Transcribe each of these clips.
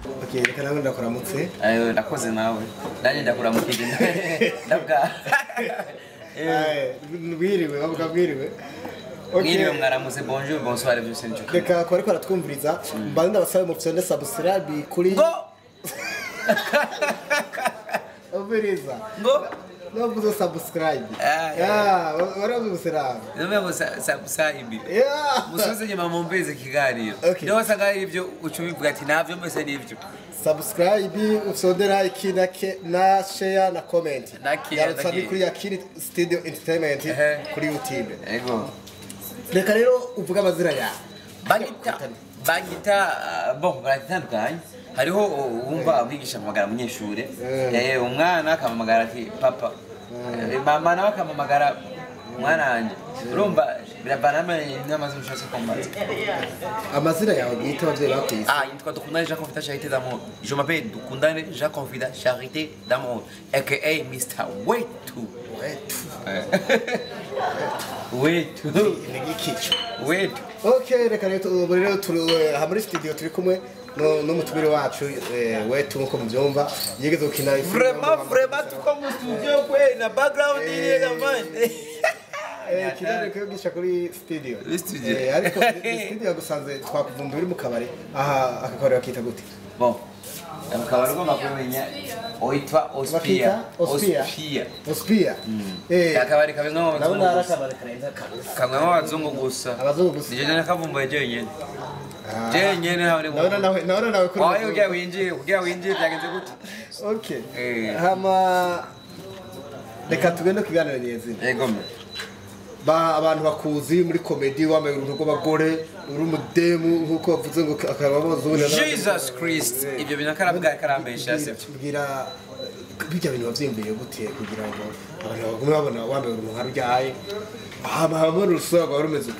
Okay, reka nawe ndakuramutse. Ayo nakoze nawe. Nanjye ndakuramukije. Ndabwa. Wiriwe, bavuga wiriwe. Mwiriwe mwaramutse, bonjour, bonsoir byose nicyo. Reka ko ariko aratwumviriza, mbanza ndabasaba mu fyonde subscribe kuri Go. Ubiriza. Go. Navuze subscribe. Waravuze Nome subscribe. Musubize nyuma mumbeze kiganiro. Okay. Ndio wasanga ibyo ucubivuga ati navyo mbese nivyo. Subscribe, ufyonde like na share na comment. Yarutsa kuri Yakini Studio Entertainment kuri YouTube. Ego. Reka rero uvuga amazina yawe. Bagita bon baratandukanye. Hariho wumva abigisha amagara munyeshure. Umwana akamamagara ati papa. Mama nawe akamamagara mwana wanje. Urumva birabanama n'amazina ushaka kumbaza. Amazina yawe bwite abavyeyi bakwise. Yitwa Dukundane Jean Confida Charité d'amour. Je m'appelle Dukundane Jean Confida Charité d'amour aka Mr. Wetu. Wetu. Wetu. Okay, reka rero turi muri studio turi kumwe n'umutumire wacu Wetu nko mubyumva yigeze gukina vraiment tuko mu studio kwe na background iri gamande. Kirare ko gisha kuri studio. Ariko studio yagusanze twakuvumba uri mu kabari aha akakorera kita gute? Bon. Akabari ko makumenya oitwa Ospia. Akabari kabenga mu ndabona arakabari karenza kabisa. Kamwe mu bazungu gusa. Abazungu gusa. Nje nakavumba jenyene. Jenyene hawe. Naona nawe kuri. Oya ujya winjire byagenze gute? Okay. Hama reka tugende kuganira nyezina. Yego me. Abantu bakuzi muri comedy wambaye urugo bagore uri mudemu nkuko bavuze ngo akababozuna Jesus Christ ibyo bintu karambesha se bwira bijya bintu bavyembeye gute kugira ngo abantu bagume babona wambaye urugo harujyaye hama rusaga warumeze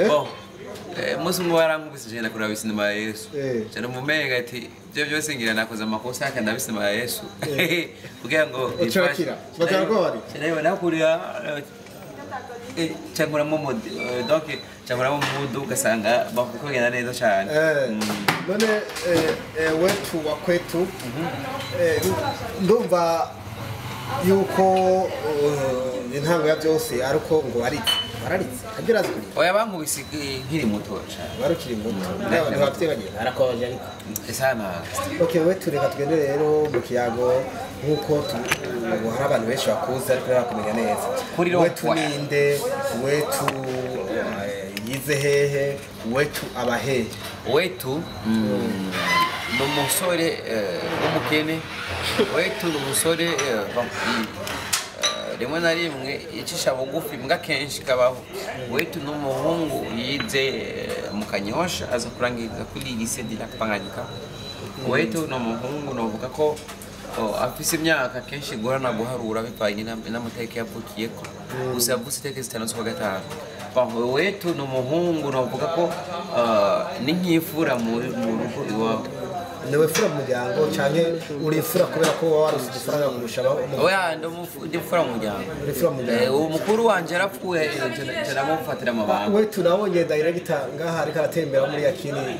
bon musu ngo warankubise je nakura bisinema ya Yesu cyane mu mega ati byo byose ngira nakoze amakosa akanda bisinema ya Yesu kugira ngo icakira bagaragwa bari cyane nakurira cyangwa mu donc cyangwa mu mudu gasanga bakugenda neza cyane none Wetu wa kwetu ndumva yuko intango ya byose ariko ngo araritse agira azikuri oya bankubise nkiri muto cyane barukiri muto n'abantu bafite arakoje ariko sana. Okay, Wetu reka tugende rero mu kiyago nkuko hari abantu benshi bakuze ariko bakumenya neza. Wetu ninde? Wetu yize hehe? Wetu abahe? Wetu n'umusore w'umukene. Wetu n'umusore rimwe na rimwe icisha bugufi mbwa kenshi kabaho. Wetu n'umuhungu yize mu Kanyosha aza kurangiriza kuri lycée de la Tanganyika. Wetu n'umuhungu novuga ko afise imyaka kenshi gorana guharura bivanye n'amateka yavukiyeko. Gusa yavutse iteka zitanu z'ukwa gatanu. Wetu n'umuhungu novuga ko ni nk'ifura mu rugo iwabo. Newe fura mu muryango canke uri fura kubera ko waruse ifaranga kurusha abo? Oya ndi fura mu muryango. Uri fura mu muryango. Umukuru wanje yarapfuye ndamufatira amabanga. Wetu nabonye director ngaha ariko aratembera muri Yakini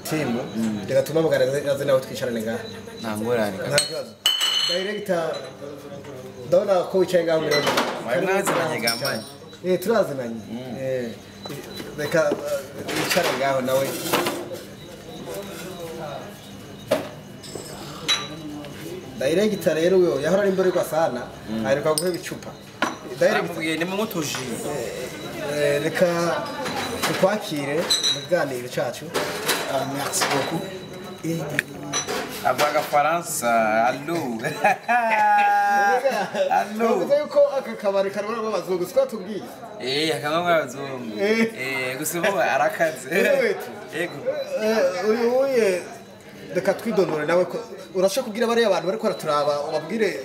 team. Reka tumamugaraze nawe twicarane ngaha. Ntangorane. Director ndabona ko wicaye ngaho muri mwaziranye gamanye. Turazinanye. Reka wicare ngaho nawe. Director rero uyo yahora ari mbere kwa sana aheruka guheba icupa. Director ni mu mutuji. Reka tukwakire mu biganiro cyacu. Merci beaucoup. Abaga Faransa, allo. Allo. Uzi ko aka kabari karwana n'abazungu siko tubwiye. Akamwe n'abazungu. Gusubo arakaze. Yego. Uye reka twidonore nawe ko urashaka kubwira bari abantu bari kwaraturaba ubabwire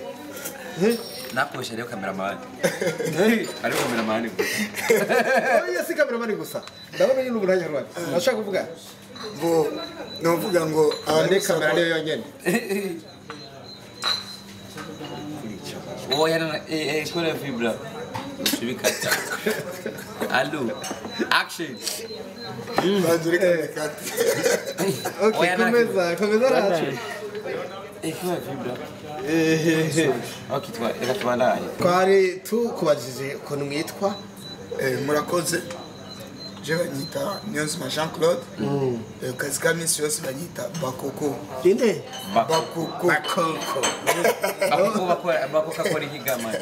naposha rero cameraman. Ari cameraman. Oya si cameraman gusa. Ndabona nyine uburanya rwanda. Urashaka kuvuga ngo novuga ngo abandi kamera niyo yonyene. Oya na kora fibra. Shibikata. Allo. Action. Bajurika kati. Okay, komeza racu. Ikiwa vibra. Okay, reka tubandanye. Twari tukubajije ukuntu mwitwa murakoze. Je banyita Niyonzima Jean Claude. Kazi ka minsi yose banyita Bakoko. inde Bakoko. Bakoko akora ikigama.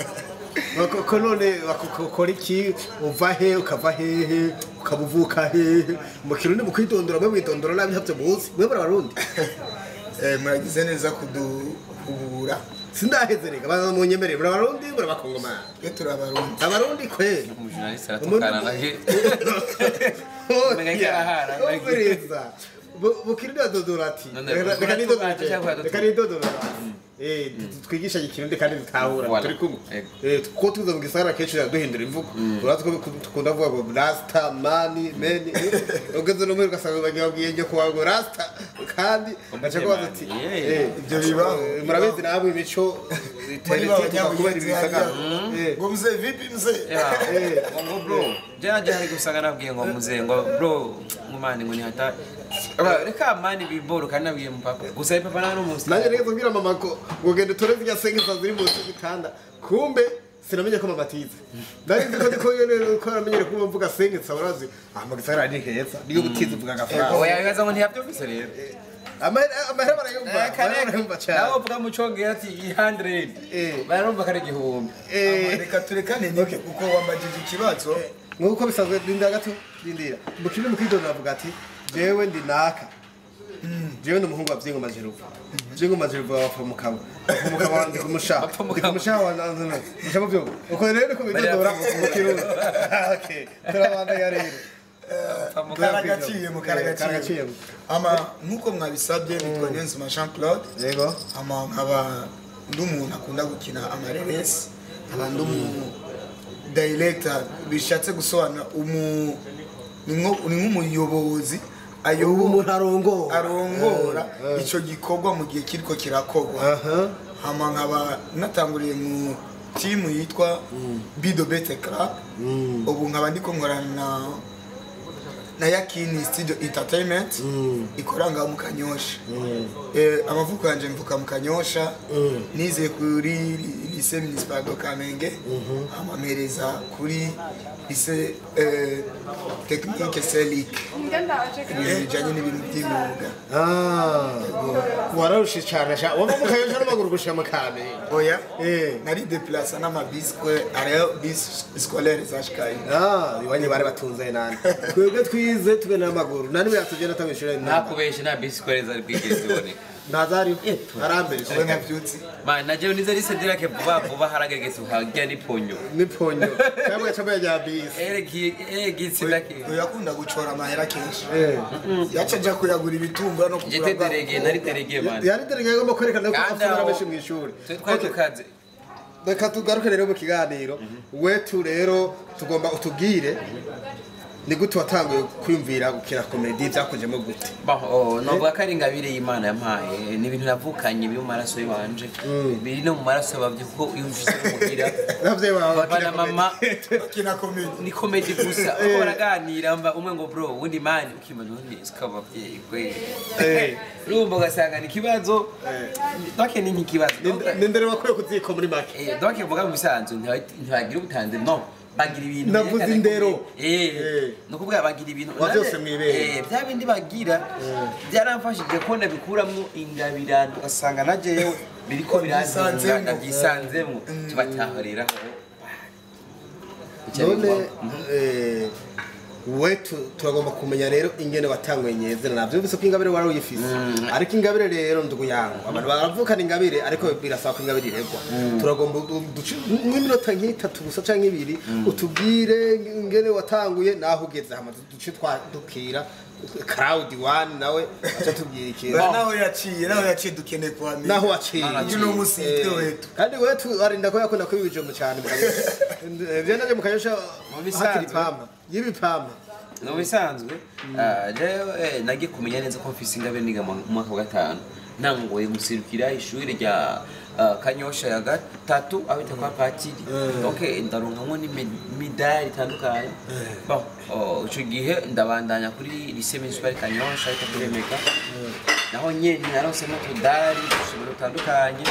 bakoko none bakokora iki uva he ukava hehe ukabuvuka hehe mu kirundi mu kwidondora mwe mwidondora nabi havyo muzi mwe barabarundi Muragize neza kuduhura. sindahezereka bamunyemereye barabarundi barabakongoma Twe turabarundi. abarundi kweli Umujournaliste aratokana naye. Ubiriza bukirundi badodora ati reka nidodora twigisha ikirundi kandi dutahura turi kumwe kuko tuza mu gisagara kenshi duhindura imvugo urazi ko tukunda kuvuga ngo rasta mani meni ugeze no muri ugasanga bagabwiye njye kuwa ngo rasta kandi gacha ko bati Ibyo bibaho. murabizi nabo imico iteretse kubera ibisagara Ngo mzee vipi mzee? Ngo bro, jana gusanga nabwiye ngo muze ngo bro, ngumani ngo ni hata. Reka mani biboro kandi nabwiye mpapa. Gusa papa nano musi. nanjye rero kubwira mama ko ngogende tore zirya sengeza ziri mu gitanda kumbe sinamenye ko mama atize ndari nzi ko yene ko aramenyere ko mvuga sengeza urazi mu gisagara ari heza niyo butize uvuga gafaranga Oya bibaza ngo ntiyabyumvise rero. amahera barayumva cyane Nawe uvuga mu cyongereza ati 100. Barumva kare igihumbi. Reka turekane nike kuko wambajije ikibazo. nkuko bisanzwe ndinda gato ndindira mu kintu mu kwidondora avuga ati jewe ndi naka jewe ndi umuhungu wavyengo majeruva jengo majeruva wa mukaba wandi kumusha kumusha wa nanzana njamo byo uko rero ko bidondora mu kirundi okay turabanda ya rero Mukaragaciye. Ama nkuko mwabisabye nitwa Niyonzima Jean Claude. yego Ama nkaba ndi umuntu akunda gukina amareresi. Nkaba ndi umu director bishatse gusobanura ni nk'umuyobozi umuntu arongora ico gikorwa mu gihe kiriko kirakogwa. Hama nkaba natanguriye mu team yitwa Bido Bete Club. Ubu nkaba ndiko nkorana na Yakini Studio Entertainment ikoranga mu Kanyosha. Amavuko yanje mvuka mu Kanyosha. Nize kuri lycée municipal de Kamenge. Amamereza kuri lycée technique Selik. Bijanye n'ibintu by'imyuga. wararushye cyane sha wava mu Kanyosha n'amaguru gushika mu Kamenge. Oya, nari déplacer n'amabisque ariyo bis scolaire zashikaye. Iwanyu bari batunze nani twebwe twize tube n'amaguru nani yatugenda tabishira Nakubeshe na bisikoreza ari kwigeze iboneka. ntazari arambere Oya navyutse. Man, naje nize risedira ke vuba haragegese ukajya ni ponyo. ni ponyo cyangwa cyangwa ya bisi Gitsina ke. Yakunda gucora amahera kenshi. Yaca aja kuyagura ibitumba no kugura. Jete derege nari derege man. yari derege agomba kwerekana ko afungura benshi mu ishuri Twatukaze. reka tugaruke rero mu kiganiro wetu rero tugomba utubwire ni gute watanguye kwiyumvira gukina comedy byakujemo gute Novuga ko ari ingabire y'Imana yampaye ni ibintu navukanye biri mu maraso y'ibanje biri no mu maraso bavye kuko iyo ufise umugira navye papa na mama Kina comedy. ni comedy gusa uko baraganira mba umwe ngo bro wundi man ukimana undi sikaba bye kwe rumbo gasanga ni kibazo doke ni nkikibazo nindere wakwiye kuziko muri make doke vuga mu bisanzwe ntibagira ubutanze no bagira ibintu navuze indero no kuvuga bagira ibintu byose mwibere bya bindi bagira byaramfashije ko ndabikuramwo ingabirano ugasanga najewe biriko biransanze ndabyisanzemo tubatahorera none wetu turagomba kumenya rero ingene watanguye nyezera navyo bise ko ingabire wari uyifise ariko ingabire rero ndugu yangu abantu baravukana ingabire ariko birasaba ko ingabire iregwa turagomba nk'iminota nk'itatu gusa canke ibiri utubwire ingene watanguye naho ugeze hamaze duce twadukira crowd one nawe acha tubwira ikintu naho yaciye dukeneye kuhamenya naho waciye no musite wetu kandi wetu arinda ko yakunda kwibijombo cyane byo naje mukanyosha hakiri pamba y'ibipamba no bisanzwe nagiye kumenya neza ko mfise ingabire niga mu mwaka wa gatanu nangoye gusirukira ishuri rya Kanyosha ya gatatu abita kwa Patiri donc ndaronkamwo n'imidari itandukanye bon ico gihe ndabandanya kuri lycée municipal Kanyosha ahita kuremeka naho nyene naronsemo tudari dushobora utandukanye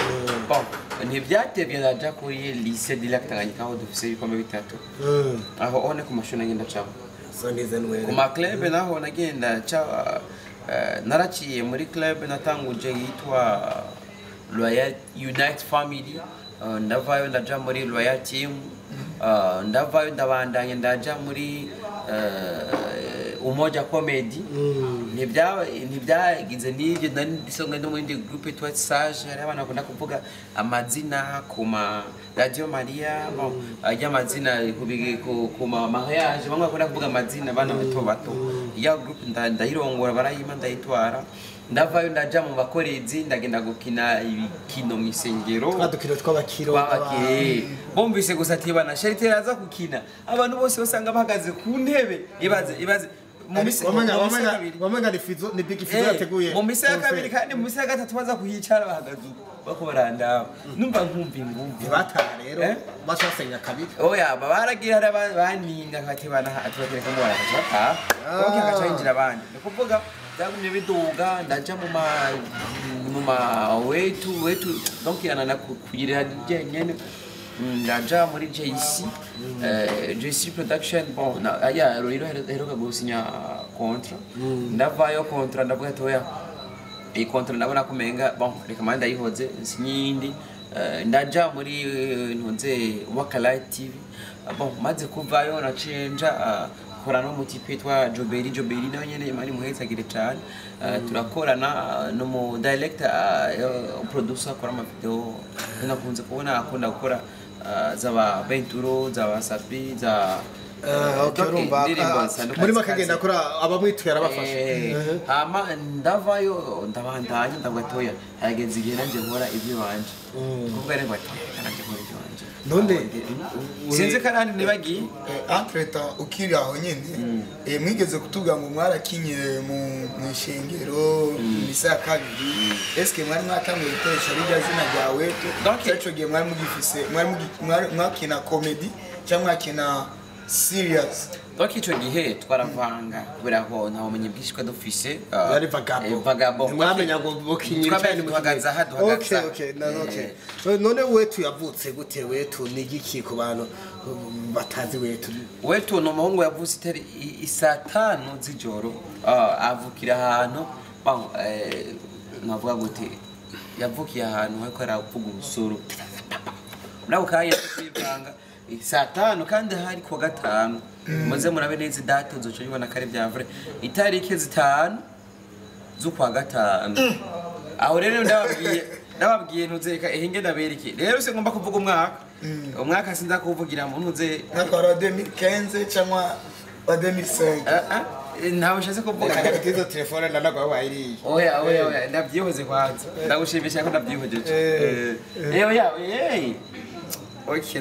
bon ntivyatevye ndaja kuri lycée de lac Tanganyika aho dufise ibikombe bitatu aho one ku mashuri ngenda caho ku ma club naho nagenda ca naraciye muri club natanguje yitwa Loyal Unite Family ndavayo ndaja muri Loyal Team ndavayo ndabandanya ndaja muri Umoja Comedy ntibyagize n'ibyo ndisonga no muri groupe Twat Sage hari abana bakunda kuvuga amazina kuma Radio Maria ajya amazina ku mariage bamwe bakunda kuvuga amazina abana bato ya groupe ndayirongora barayima ndayitwara ndavayo ndaja mu bakorezi ndagenda gukina ibikino mu isengero twadukino tw'abakiro bomvise gusa ati bana Charité raza gukina abantu bose basanga bahagaze ku ntebe ibaze wamenya ni fizo ni big fizo yateguye mu misi ya kabiri kandi mu misi ya gatatu baza kuhicara bahagaze bako baranda numva nkumva ingumbi batara rero basasenya kabiri oya baragira hari baninga kati bana atubatereka mu bara bata oke agacayinjira abandi kuvuga ndagumye biduga ndaja mu ma wetu donc yanana kugira nyene ndaja muri JC production bon aya rero heruka gusinya contrat ndavayo contrat ndavuga toya iyi contrat ndabona kumenga bon reka manda yihoze sinyindi ndaja muri ntunze Wakala TV bon maze kuvayo na change korana n'umutipe twa Joberi nawe nyene mari muhezagire cyane turakorana no mu director producer akora ama video nakunze kubona akunda gukora zaba Benturo zaba Sapi za muri makagenda kora abamwitwara bafasha hama ndavayo ndabandanye ndagatoya hageze igihe nanje nkora ibyo banje kuvuga rero nanje nkora ibyo banje none sinzi kandi nibagiye entreta ukiri aho nyene mwigeze kutubwira ngo mwarakinye mu ishengero misa ya kabiri eske mwari mwatanguye gukoresha rijya zina ryawe cyaco gihe mwari mugifise mwakina comedy cyangwa mwakina serious donc ico gihe twaravanga kubera ko nta bumenyi bwinshi ko dufise yari vagabo mwamenya ngo bokinyira cyane muhagaza okay none wetu yavutse gute wetu ni giki ku bantu batazi wetu no muhungu yavutse itari isa 5 z'ijoro avukira ahantu navuga gute yavukiye ahantu hariko aravuga urusoro nawe kaya kwivanga saa 5 kandi hari ku gatanu muze murabe neza date uzoco yibona kare bya vrai itarike 5 z'ukwa gatanu aho rero ndababwiye ntuzeka ehinge ndabereke rero se ngomba kuvuga umwaka sinza kuvugira mu ntuze nakora 2015 cyangwa 2005 ntawe nshatse kuvuga izo telefone ndanago wayiri oya ndabyihoze kwanza ndagushimisha ko ndabyihojeje oya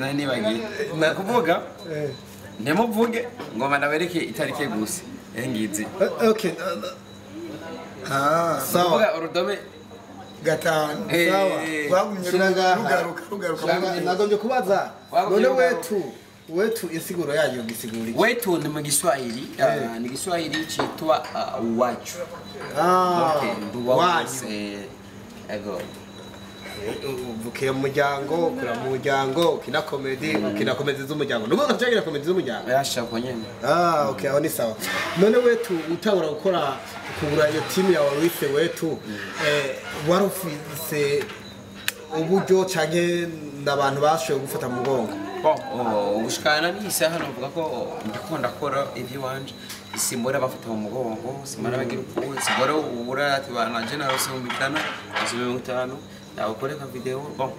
nani bagiye nakuvuga ndemuvuge ngoma nabereke itarike gusa engizi okay sawa urudome gatanu sawa rugaruka nagombye kubaza none wetu isiguro yayo gisiguri wetu ni mu Kiswahili ni Kiswahili cyitwa wacu ego uvukiye mu muryango kura mu muryango ukina comedy z'umuryango nuko ntagira comedy z'umuryango yashako nyene okay aho ni sawa none wetu utangura gukora kubura iyo team yawe wise wetu warufise uburyo canke n'abantu bashoboye gufata mu mugongo ubushikana ni isaha novuga ko ndikunda kora ibyo wanje simbora bafata mu mugongo simara bagira uko simbora ubura ati bana general 50 nakoreka video bon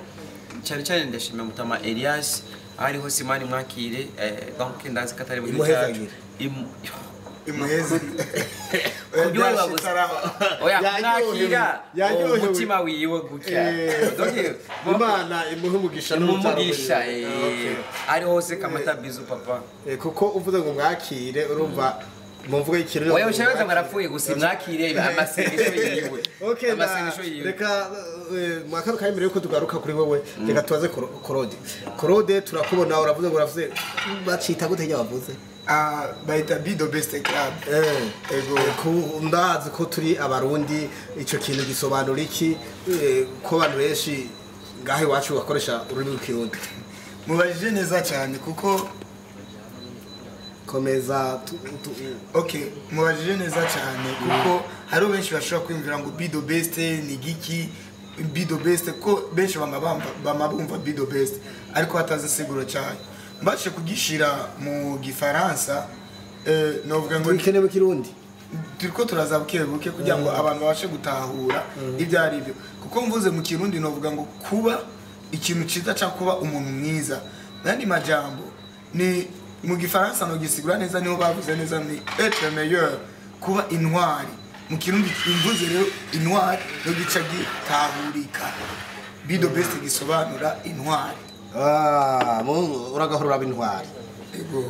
cyane ndashimira mutama Elias ariho simani mwakire donc ndazi katari mu gihe imuheze kugiwa bagusara oya nakira umutima wiwe gutya donc imana imuhumugisha n'umugisha ari hose kamata bizu papa kuko uvuze ngo mwakire urumva mumvuge ikintu oya ushabaza ngarapfuye gusa mwakire amasengesho yiwe okay amasengesho yiwe reka mwakaruka imbere yuko tugaruka kuri wewe reka tubaze Claude turakubona uravuze ngo uravuze bacita gute yabavuze bahita Bido Best Club ego ndazi ko turi abarundi ico kintu gisobanura iki ko abantu benshi ngahe wacu bakoresha ururimi rw'ikirundi mubajije neza cyane kuko komeza okay mubajije neza cyane kuko hari benshi bashobora kwimvira ngo Bido Best ni giki Bido Best ko benshi bamabumva Bido Best ariko batazi siguro cyane mbashe kugishira mu gifaransa novuga ngo ikene mu kirundi turiko turazabukebuke kugira ngo abantu babashe gutahura ibyo ari byo kuko mvuze mu kirundi novuga ngo kuba ikintu ciza cya kuba umuntu mwiza nandi majambo ni mu gifaransa no gisigura neza niho bavuze neza ni être meilleur kuba intwari mu kirundi imvuze rero intwari no gica gitahurika Bido Best gisobanura intwari uragahurura b'intwari ego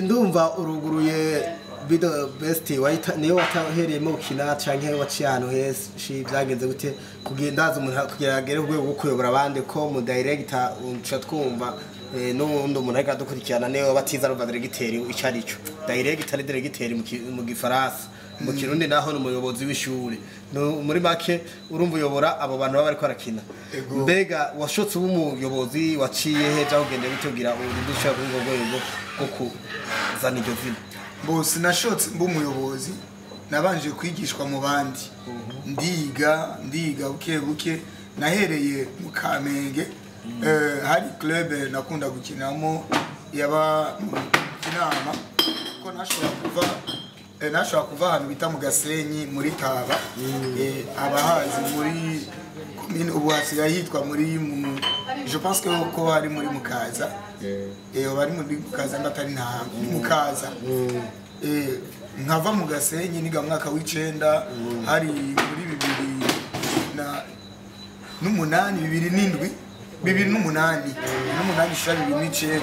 ndumva uruguruye Bido Best niyo watahereyemo ukina canke waciye ahantu heshi byagenze gute kugendaza umuntu kugira agere urwego rwo kuyobora abandi ko mu director uca twumva n'ubundi umuntu ariko adukurikirana niyo batiza ruva directeur icari cyo director ni directeur mu gifaransa mu kirundi naho ni umuyobozi w'ishuri muri make urumva uyobora abo bantu baba ariko arakina mbega washotse umuyobozi waciye he cyo kugenda bitubwira urudusha rw'urwo rwego rwo kuzana iryo zina bose nashotse umuyobozi nabanje kwigishwa mu bandi ndiga buke nahereye mu Kamenge hari club nakunda gukinamo yaba mu Kinama ko nashobora kuva ahantu bita mu Gasenyi muri Taba abahazi muri commune ubu hasigaye hitwa muri je pense que ko hari muri Mukaza bari muri Mukaza ndatari nta Mukaza nkava mu Gasenyi niga mwaka w'icenda hari muri 2008 shabi 2009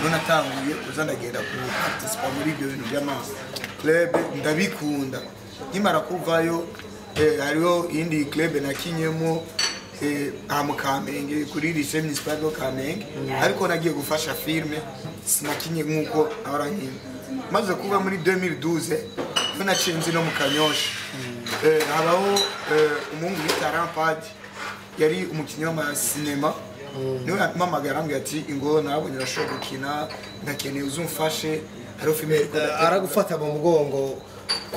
none atanguye uzandagenda ku participa muri ibyo bintu by'ama club ndabikunda nkimara kuvayo hariho indi club nakinyemo mu Kamenge kuri lycée municipal de Kamenge ariko nagiye gufasha filme sinakinye nkuko abaranyine maze kuva muri 2012 nacinze no mu Kanyosha habaho umungu bita Rampad yari umukinnyi wa cinema niwe yampamagara ambwira ati ingo nabonye urashobora gukina ndakeneye uzumfashe hariho filme aragufata mu mugongo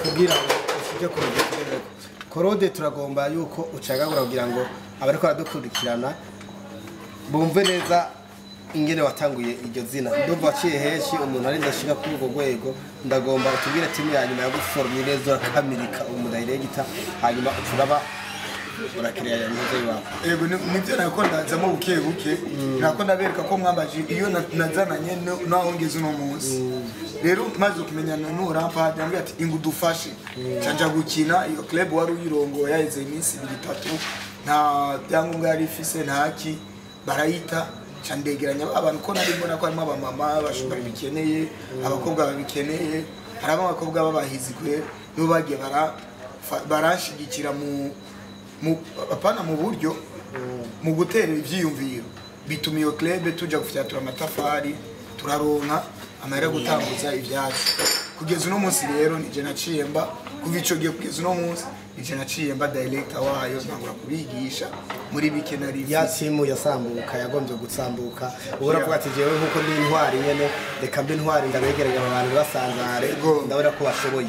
kugira ngo usije kurugera Claude turagomba yuko ucagagura kugira ngo abariko baradukurikirana bumve neza ingene watanguye iryo zina ndumva waciye heshi umuntu ari ndashika kuri urwo rwego ndagomba utubwire timu yanyuma yaguformye neza akamirika umudirector hanyuma uturaba urakiriya yanyoze iwawe yego nibyo nako ndanzamo buke nako ndabereka ko mwambaje iyo nazananye naho ngeze uno munsi rero maze kumenyana n'Urampad yambwiye ati ingu dufashe canja gukina iyo club wari uyirongo yaheze iminsi 3 nta byangombwa yari ifise ntaki barayita candegeranya abantu ko nari mbona ko harimo abamama bashobora bikeneye abakobwa babikeneye hari abakobwa babahizigwe no bagiye barashigikira apana mu buryo mu gutera ivyiyumviro bituma iyo club tuja gufyatura amatafari turaronka amahera gutambuza ivyacu kugeza uno munsi rero nije naciyemba kuva ico gihe kugeza uno munsi nije naciyemba director wayo ntangura kubigisha muri bike nari ya timu yasambuka yagombye gutsambuka uravuga ati jewe nkuko ndi intwari nyene reka mbe intwari ndabegeranya abantu basanzare ndabona ko bashoboye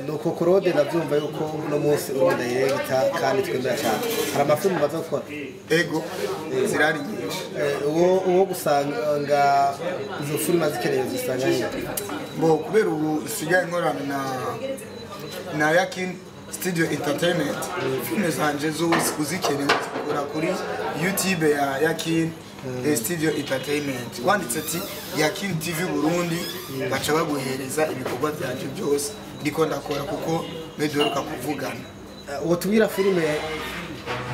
nuko Claude navyumva yuko uno munsi uri director kandi twemera cyane hari amafumu baza gukora zirari nyinshi uwo gusanga izo filime zikeneye zisanganye kubera ubu sigaye nkorana na Yakin Studio Entertainment filime zanje zose uzikeneye zikora kuri YouTube ya Yakin Studio Entertainment wanditse ati Yakin TV Burundi baca baguhereza ibikorwa byanje byose ndiko ndakora kuko meduruka kuvugana uwo tubwira filime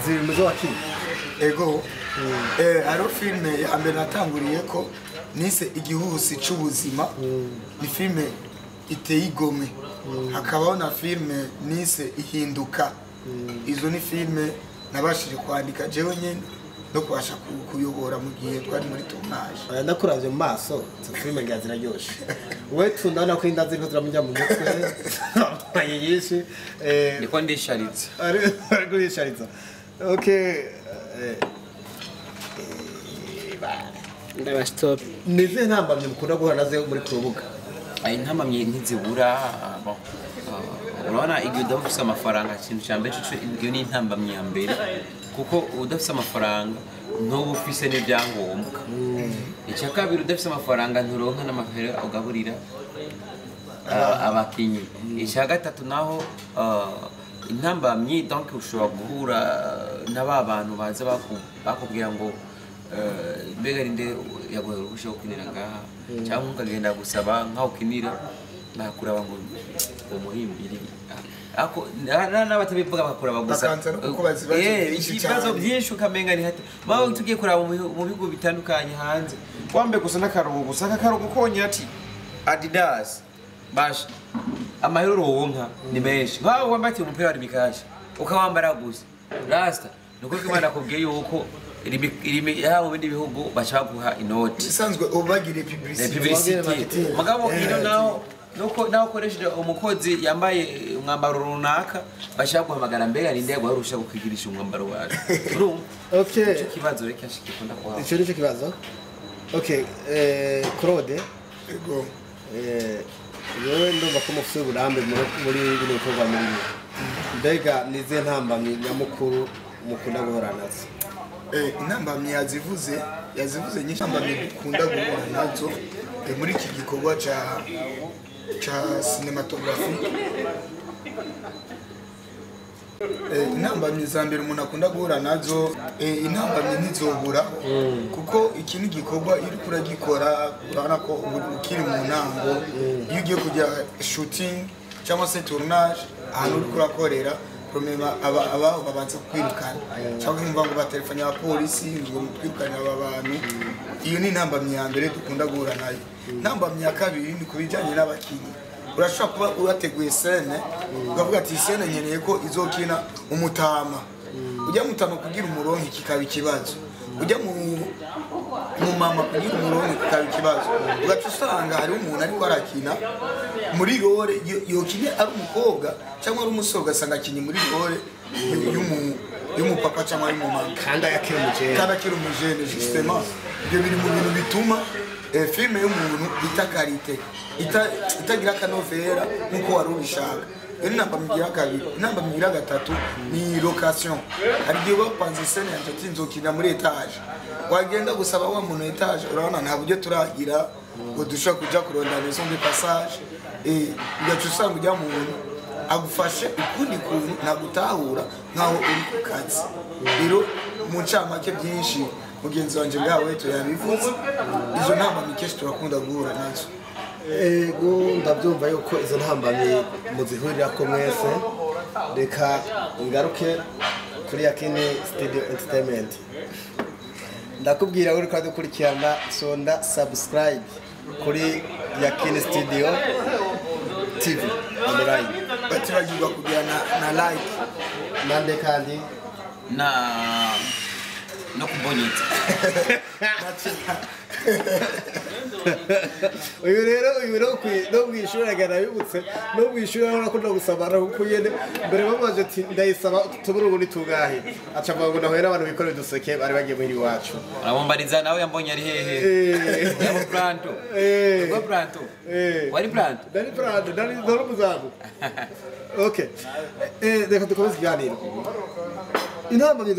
ziri muzo Yakin aro filime ya mbere natanguriye ko nise igihuhusi c'ubuzima ni filime iteye igomwe hakabaho na filime nise ihinduka izo ni filime nabashije kwandika jewe nyene no kubasha kuyobora mu gihe twari muri tournage ndakuravye mu maso izo filime ngira ziraryoshe we tundana ko inda ziriko ziramujya mu mutwe ayiyishi niko ndisharitse ariko ndisharitse okay ndaba stop nize ntambamye mukunda guhura nazo muri kurubuga intambamye ntizibura urabona igihe udafite amafaranga ikintu cya mbere iyo ni intambamye ya mbere kuko udafite amafaranga ntuba ufise n'ibyangombwa icya kabiri udafite amafaranga nturonka n'amahera ugaburira abakinyi icya gatatu naho intambamye donc ushobora guhura n'aba bantu baza bakubwira ngo mbega rinde yagoye uruhushya rwo gukinira ngaha cyangwa ukagenda gusaba nk'aho ukinira bakuraba ngo umuhimbiri ako n'abatabivuga bakuraba gusa ibibazo byinshi ukamenga ni hati mawe tugiye kuraba mu bihugu bitandukanye hanze wambe gusa n'akaruhuko gusa akaruhuko konyine ati Adidas basha amahero uronka ni menshi nkaho wambatiye umupira wa Ribikaje ukawambara gusa rasta nuko Imana akubwiye yuko irimi ya mu bindi bihugu bacaguha inoti isanzwe ubagire publicity mugabo ino naho ukoresheje umukozi yambaye umwambaro runaka bashaka guhamagara mbega rinde guharusha gukigirisha umwambaro wawe urumva okay icyo kibazo reka shikikunda kwa icyo nicyo kibazo okay Claude ego yewe ndumva ko mufite uburambe muri bino bikorwa muri mbega nize ntambamye nyamukuru mukunda guhura nazo intambamye yazivuze nyinshi intambamye dukunda guhura nazo muri iki gikorwa ca cinematography intambamye za mbere umuntu akunda guhura nazo intambamye ntizobura kuko iki ni igikorwa iyo uriko uragikora urabona ko ukiri mu ntango iyo ugiye kujya shooting cyangwa se tournage ahantu uriko urakorera promema abaho babanza kwirukana cyangwa imva ngo batelefone abapolisi ngo twirukane aba bantu iyo ni intambamye ya mbere dukunda guhura nayo intambamye ya kabiri ni kubijyanye n'abakinnyi urashobora kuba urateguye scene ukavuga ati scene nkeneye ko izokina umutama ujya mutama kugira umurongo kikaba ikibazo ujya mu mama kugira umurongo kikaba ikibazo ugaca usanga hari umuntu ariko arakina muri role yokinye ari umukobwa cyangwa ari umusore ugasanga akinye muri role y'umupapa cyangwa y'umumama kandi akiri umujene justement ibyo biri mu bintu bituma filime y'umuntu bita karite itagira akanovera nk'uko wari ubishaka iyo inamba migira gatatu ni location hari igihe bapanze scene yanje ati nzokina muri etage wagenda gusaba wa muntu etage urabona nta buryo turagira ngo dushobora kuja kurondana maison de passage ugaca usanga ujya muntu agufashe ukundi kuntu ntagutahura nkaho uri ku kazi rero mu ncamake byinshi mugenzi wanje ngawe yabivuze izo ntambamye kenshi turakunda guhura nazo ego ndabyumva yuko izo ntambamye muzihurira ko mwese reka ngaruke kuri Yakini Studio Entertainment ndakubwira uri kwadukurikirana sonda subscribe kuri Yakini Studio TV online batibagirwa kugira na like nande kandi no kubonyita uyu rero no mwishura garabibutse no mwishura nakunda gusabara kuko yene mbere bamaje ati ndayisaba tubura ubundi tugahe aca ngo nahera abantu bikorera duseke bari bagiye muri wacu arabombariza nawe yambonye ari hehe yabo planto go planto wari planto dani ndoro muzabu okay reka dukomeze ikiganiro intambamye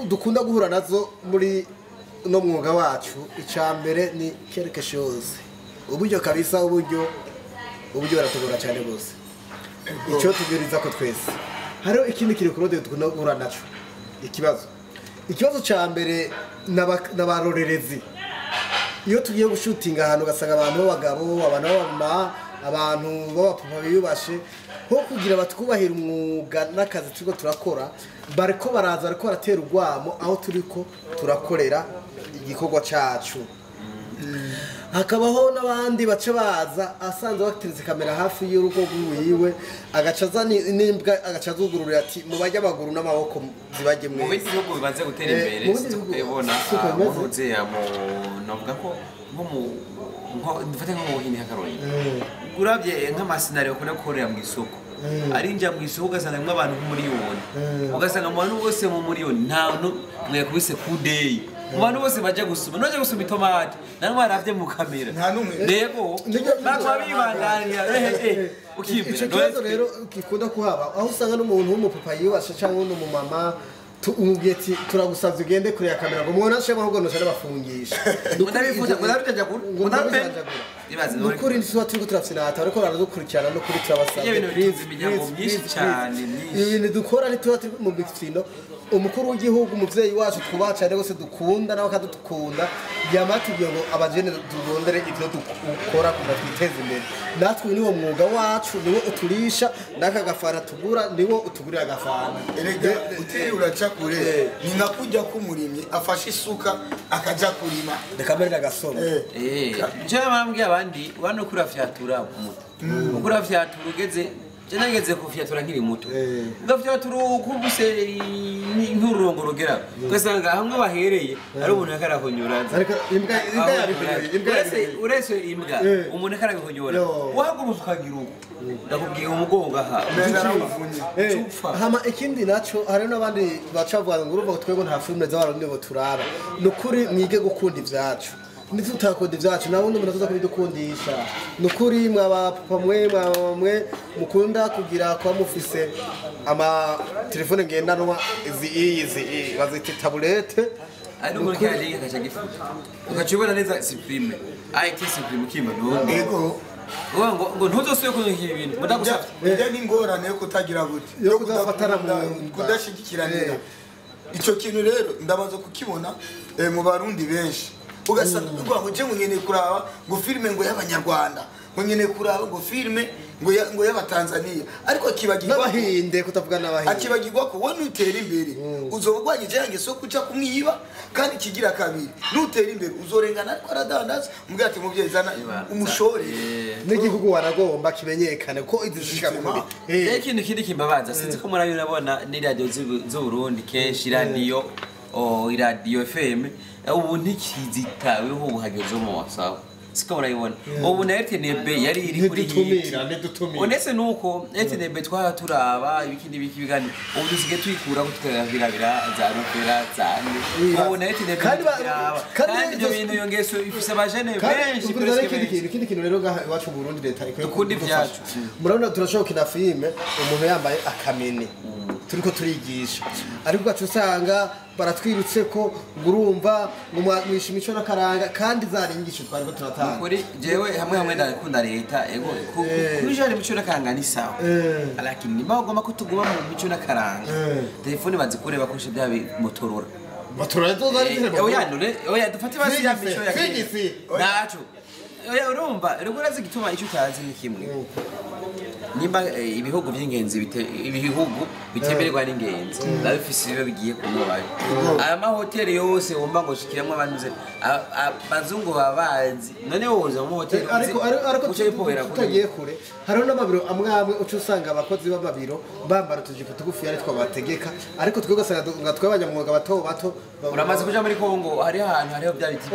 dukunda guhura nazo muri no mwuga wacu icambere ni quelque chose uburyo kabisa uburyo baratugora cyane gose icyo tugiriza ko twese hariho ikindi kiri ku rode dukunda guhura naco ikibazo cyambere n'abarorerezi iyo tugiye gushutinga ahantu gasanga abantu b'abagabo abantu b'abama abantu b'abapapa biyubashe ho kugira batukubahira umwuga n'akazi turiko turakora bariko baraza bariko baratera urwamo aho turiko turakorera igikorwa cacu hakabaho n'abandi baca baza asanzwe bateretse kamera hafi y'urugo rwiwe agaca azana n'imbwa agaca azugururira ati mu bajyamaguru n'amaboko zibajye mu bindi bihugu bibanze gutera imbere tukabona muvuze navuga ko dufate nko mu Buhindi hakaroni urabye nk'amasinari bakunda gukorera mu isoko arinjya mu isoko ugasanga harimo abantu nk'umuriyoni ugasanga mu bantu bose mu muriyoni nta mwakubise kudeyi mu bantu bose bajya gusuma nujya gusuma itomati nta n'umwe aravye mu kamera rego bakaba bibandanira ukibwira icyo kibazo rero gikunda kuhaba aho usanga n'umuntu w'umupapa yibasha cyangwa n'umumama umubwiye ati turagusabye ugende kure ya kamera ngo mubona ashema ahubwo ntushane bafungisha nukuri nisuba turiko turafyinata ariko baradukurikirana no kuri turabasabye ibintu dukora ntituba turi mu bifino umukuru w'igihugu umuvyeyi wacu twubaha cane gose dukunda nawe akadukunda yamatubwiye ngo abajene turondere ivyo dukora kugira twiteze imbere natwe niwo mwuga wacu niwo uturisha n'aka gafana tugura niwo utugurira agafana erega utiri uraca kure ni nka kujya k'umurimyi afashe isuka akaja kurima reka mbere n'agasoma je bambwiye abandi wano kurafyatura umuto kurafyatura ugeze je nageze kufyatura nkiri muto ugafyatura kumbuse nk'ururongo rugera ugasanga hamwe bahereye ari umuntu yakarahonyora ariko imbwa urese imbwa umuntu yakarahonyora wahaguruka ukagira uko ndakubwiye umugongo aha hama ikindi naco hari n'abandi bacavuga ngo urumva twego nta filime z'abarundi bo turaba nukuri mwige gukunda ivyacu nitutakunda ivyacu nawe umuntu azoza kubidukundisha nukuri mwabapapa mwe mukunda kugira kwa mufise ama telefone ngendanwa izi bazita tablette ari umuntu yaje kacha gifuta ukacibona neza supreme IT supreme kimwe no ego ngo ntuzosuye ko ibintu ndagusafye bijya n'ingorane yo kutagira gute yo kudafatana mu kudashigikiranira ico kintu rero ndabanza kukibona mu barundi benshi ugasanga ngo je nkeneye kuraba ngo filme ngo y'abanyarwanda ngo nkeneye kuraba ngo filme ngo y'abatanzania ariko akibagirwa n'abahinde kutavuga n'abahinde akibagirwa ko wowe nutera imbere uzobagwanyije yange so kuca kumwiba kandi kigira kabiri nutera imbere uzorengana ariko aradandaza mbwira ati muvyeyi zana umushore n'igihugu waragomba kimenyekane ko izishika kubi ikintu kindi kimbabaza sinzi ko murabibona ni radio z'u Burundi kenshi radio radio FM ubu ntikizitaweho ubuhageze mu WhatsApp siko murayibona ubu na RTNB yari iri kuri onese nuko RTNB twara turaba ibikindi bikibigani ubu dusige twikura ko tukabirabira za rupera cyane ubu na RTNB kandi ibyo bintu yongeso ifise abajene benshi ikindi kintu rero iwacu mu Burundi leta ikwiye dukunda ivyacu murabona turashobora kina filme umuntu yambaye akamene turiko turigisha ariko gacu usanga baratwirutse ko ngurumva mwisha imico n'akaranga kandi zaringisha twariko turatanga kuri jewe hamwe ndakunda leta ego kujana imico n'akaranga ni sawa lakini bagomba kutuguma mu mico n'akaranga telefone bazikure bakoresha bya motorora oya dufate basi ya mico ya figisi naco oya urumva rero gituma icyo utazi ni kimwe nimba ibihugu by'ingenzi ibihugu bitemerwa n'ingenzi babifise biba bigiye kumubaye aya mahoteli yose wumva ngo shikiramwe abantu abazungu babazi none woza mu hoteli ariko tutagiye kure hariho n'amabiro amwe uca usanga abakozi b'amabiro bambara utujipo tugufi ari two bategeka ariko twebwe ugasanga tw'abanyamwuga bato uramaze kuja muri Kongo hari ahantu hariho bya biti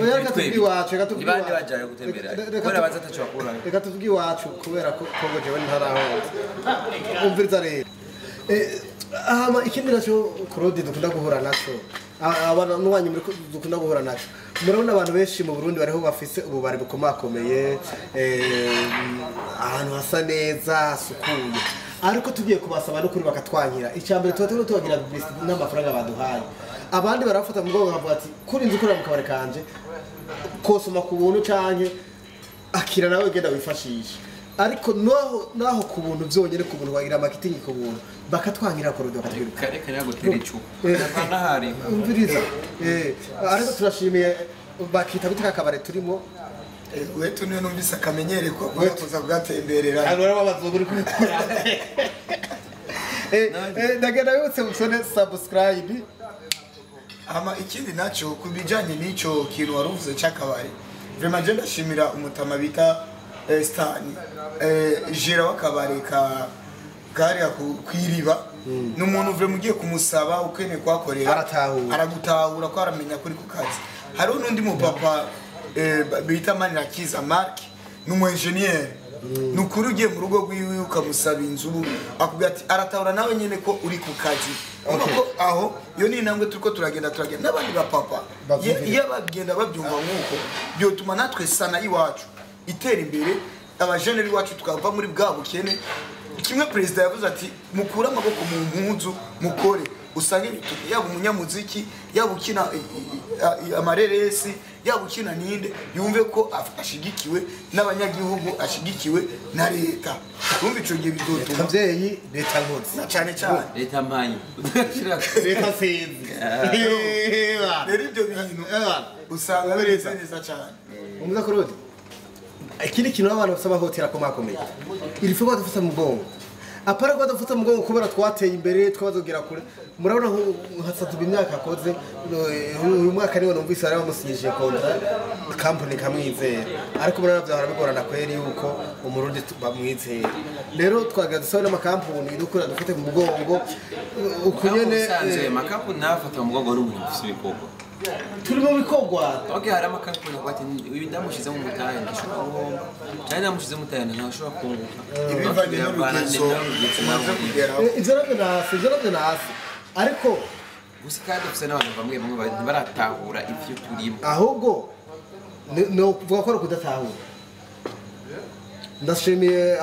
ibandi bajaye gutembera kubera baza ataco bakura reka tuvuge iwacu kubera ko Kongo jewe ntaraho umviriza rero ahama ikindi naco Claude dukunda guhura naco abantu wanyu muri dukunda guhura naco murabona abantu benshi mu Burundi bariho bafise ububari bukomakomeye ahantu hasa neza hasukuye ariko tugiye kubasaba no kuri bakatwankira icyambere tuba tubagira n'amafaranga baduhaye abandi barafata mu bwongo bavuga ati kuri nzi kurira mu kabari kanje kosoma ku buntu canke akira nawe genda wifashisha ariko naho ku buntu byonyine ku buntu wagira marketing ku buntu bakatwangira ko rudo kare kare gutera icupa nahari umviriza ariko turashimiye bakita bitaka kabare turimo wetu niyo numvise akamenyere ko kuza kugatemberera hano babazugura kuri ndagenda yose musone subscribe ama ikindi naco kubijanye n'ico kintu waruvuze cyakabari vraiment je ndashimira umutama bita Stani jira wakabare kari kwiriba n'umuntu vraiment ugiye kumusaba ukene kwakorera aragutahura ko aramenya kuri ku kazi hari n'undi mu papa bita Manirakiza Mark n'umu engineer nukuri ugiye mu rugo rwiwe ukamusaba inzu akubwira ati aratahura nawe nyene ko uri ku kazi ko aho yo ni intambwe turiko turagenda n'abandi ba papa iyo bagenda babyumva nk'uko byotuma natwe sana iwacu itera imbere abajeneri wacu tukava muri bwa bukene kimwe president yavuze ati mukura amaboko mu mpunzu mukore usange yaba umunyamuziki yaba ukina amareresi yaba ukina ninde yumve ko ashigikiwe n'abanyagihugu ashigikiwe na leta kumva ico gihe bizotuma abavyeyi leta nkozi cyane cyane leta mpanyi leta sinzi rero ibyo bintu usanga bireza neza cyane umuza kurodi ikindi kintu abantu basaba hotera komakomeye iri fuko dufite mu bongo apara ko dufite mu bongo kubera twateye imbere twabazogera kure murabona hasatuba imyaka akoze uyu mwaka niwe numvise ari bamusinyije kontra company kamwizera ariko murabona byahora bigorana kweri yuko umurundi bamwizera rero twagaze sawa n'amakampuni dukora dufite mu bongo ukunyene sanze makampuni nafata mu bongo n'umuntu ufite ibikoko turi mu bikogwa okay hari amakampuni kwati uyu ndamushize mu mutaya ndashobora guhomba cyane ndamushize mu mutaya ntashobora kunguka ibivanye n'urugezo umaze kugeraho ivyo navyo nasi ariko gusa kandi ufite n'abantu bamwe baratahura ivyo turimo ahubwo no kuvuga ko ari ukudatahura ndashimiye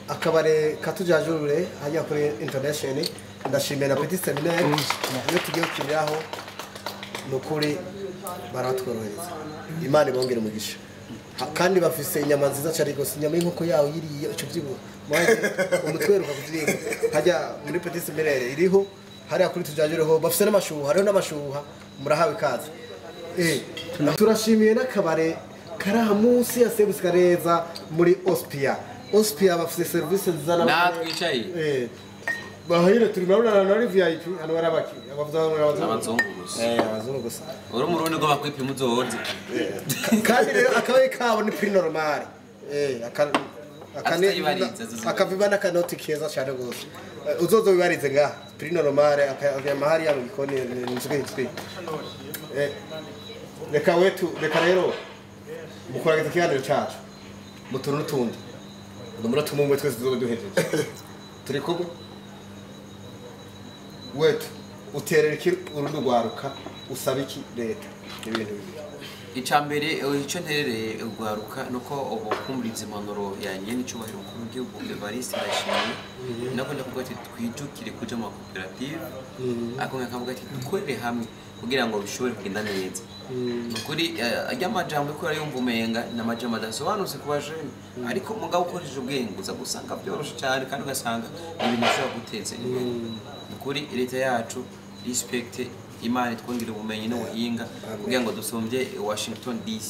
akabare katujajurure hajya kuri international ndashimiye na Petit Seminaire iyo tugiye kukiriraho nukuri baratworohereza Imana ibongera umugisha kandi bafise inyama nziza cyane rwose inyama y'inkoko yawo yiriye ico byibo maze umutweruka kuvyiga hajya muri Petit Seminaire iriho hariya kuri tujajureho bafise n'amashuha hariho n'amashuha murahawe kazi turashimiye n'akabare karaha munsi ya Service Kareza muri Ospia bafise service nziza natwicaye bahire turi maruna na VIP hano barabaki abazungu gusa uri murundi ngo bakwipe muzohoze kandi rero akabaye kabo ni prix normal akaviba n'akanoti keza cyane gose uzozo bibarize ngaha prix normal akayamahari ya bikoni nzwe reka rero mukorageza kiganiro cyacu mutuntu n'utundi ndumura tumumwe twese tuzobe duhejeje turi kumwe wetu uterera iki urundi rwaruka usaba iki leta ibintu bibiri icambere icyo nterereye rwaruka nuko ubukumuriza impanuro yanye n'icubahiro mukuru w'igihugu Evariste Ndayishimiye nako ndavuga ati twijukire kuja mu koperative ako ngakavuga ati dukorere hamwe kugira ngo bishobore kugenda neza nukuri ajya amajambo ko yumva umenga n'amajambo adasobanutse kuba jeune ariko mugabo ukoresheje ubwenge uza gusanga byoroshe cyane kandi ugasanga ibintu bishobora guteza imbere nukuri leta yacu respect Imana twongera ubumenyi n'ubuhinga kugira ngo dusombye Washington DC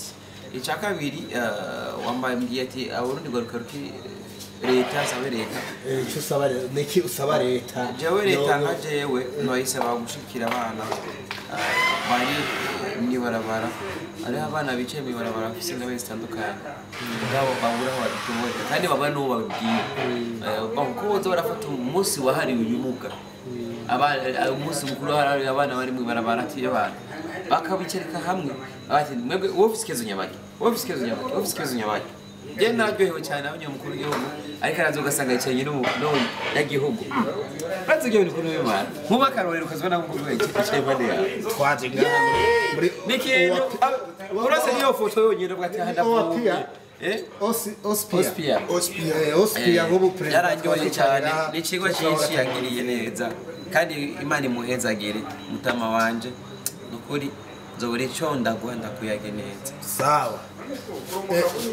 icya kabiri wambaye ati abarundi garuka ruki leta sabe leta icyo usaba neki usaba leta jewe leta nka jewe noyisaba gushikira abana bari ni barabara ari abana bicaye mu barabara afise ngabe zitandukanye ngabo babura aho badutumuje kandi babana n'uwo babibwiye bakuboza barafata umunsi wahariwe ibimuga umunsi mukuru hari abana bari mu barabara ati abantu bakabicereka hamwe bati mwebwe office kezo nyamaki je naryohewe cyane abanye mukuru w'igihugu ariko arazo gasanga yicaye no yagihugu bazugiye ni kuri w'Imana nkuba karorero kazwa na mukuru w'iki cyaye bane ya twaje ngaha muri niki urase niyo foto yonyine bwati handa Ospia nk'ubu president yararyoye cyane ni ikigo cyinshi yagiriye neza kandi Imana imuhezagire mutama wanje nukuri zobore cyo ndagwanda kuyage neza sawa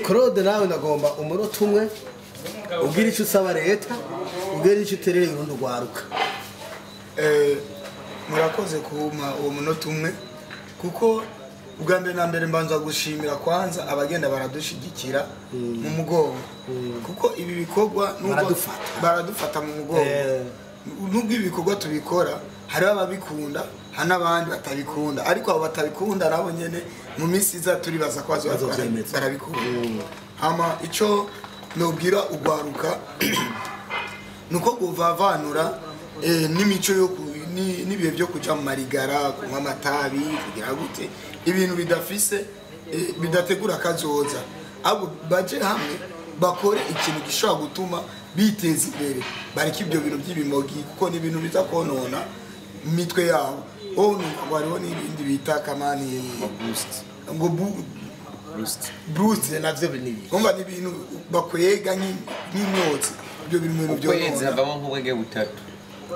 Claude nawe ndagomba umunota umwe ubwira icyo usaba leta ubwira icyo utereye urundi rwaruka murakoze kuma uwo munota umwe kuko ubwa mbere na mbere mbanza gushimira kwanza abagenda baradushigikira mu mugongo kuko ibi bikorwa baradufata mu mugongo nubwo ibikorwa tubikora hari ababikunda hari n'abandi batabikunda ariko abo batabikunda nabo nyene mu minsi iza turibaza ko barabikunda hama ico nobwira ugwaruka nuko guvavanura n'imico yo n'ibihe byo kuja mu marigara kunywa amatabi kugira gute ibintu bidafise bidategura kazoza abo baje hamwe bakore ikintu gishobora gutuma biteza imbere bareke ibyo bintu by'ibimogi kuko ni ibintu biza konona imitwe yabo ngo hariho n'ibindi bita kamani ngo boost navyo binibi kumva ni ibintu bakwega nk'imyotsi ibyo bintu byo ukwezi havamo nk'ubwenge butatu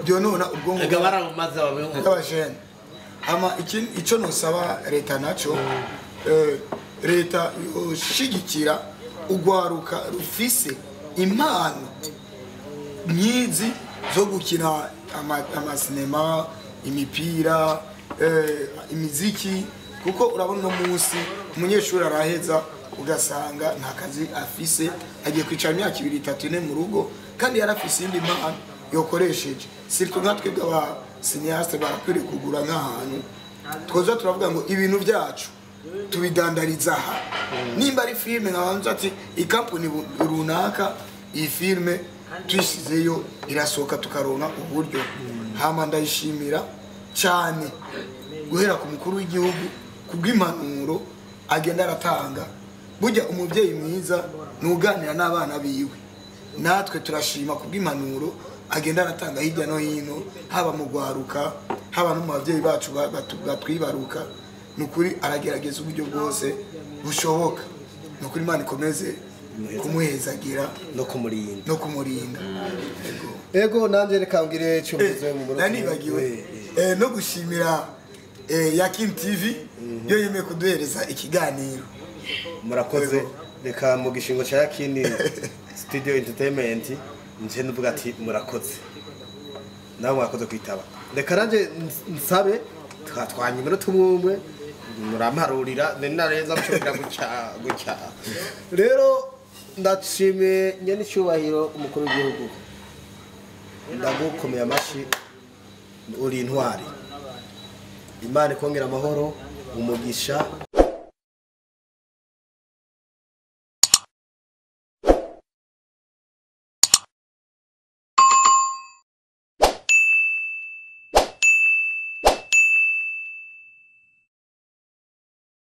byonona ubwonko bw'abamaze bw'abajene ama icyo nosaba leta naco leta yoshigikira ugwaruka rufise impano nyizi zo gukina amasinema imipira imiziki kuko urabona no munsi umunyeshuri araheza ugasanga nta kazi afise agiye kwicara imyaka 2-3 mu rugo kandi yarafise indi mpano yokoresheje siriko nkatwe bw'aba cineaste barakwiriye kugura nk'ahantu twoza turavuga ngo ibintu byacu tubidandariza aha nimba ari filme nkabanza ati ikampuni runaka iyi filme tuyisizeyo irasohoka tukaronka uburyo hama ndayishimira cyane guhera ku mukuru w'igihugu kubw'impanuro agenda aratanga burya umubyeyi mwiza nuganira n'abana biwe natwe turashima kubw'impanuro agenda aratanga hirya no hino haba mu gwaruka haba no mu bavyeyi bacu batwibaruka nukuri aragerageza uburyo bwose bushoboka nukuri Imana ikomeze kumuhezagira no kumurinda ego nanje reka ngire cyo mvuze mu murongo nanibagiwe no gushimira Yakin TV yo yemeye kuduhereza ikiganiro murakoze reka mu gishingo cya Yakin Studio Entertainment nje nuvuga ati murakoze nawe mwakoze kwitaba reka nanje nsabe twatwanye iminota umwe muramarurira ninareza gushobora gucya rero ndashimiye nyene cyubahiro umukuru w'igihugu ndagukomeye amashi uri intwari Imana ikongera amahoro umugisha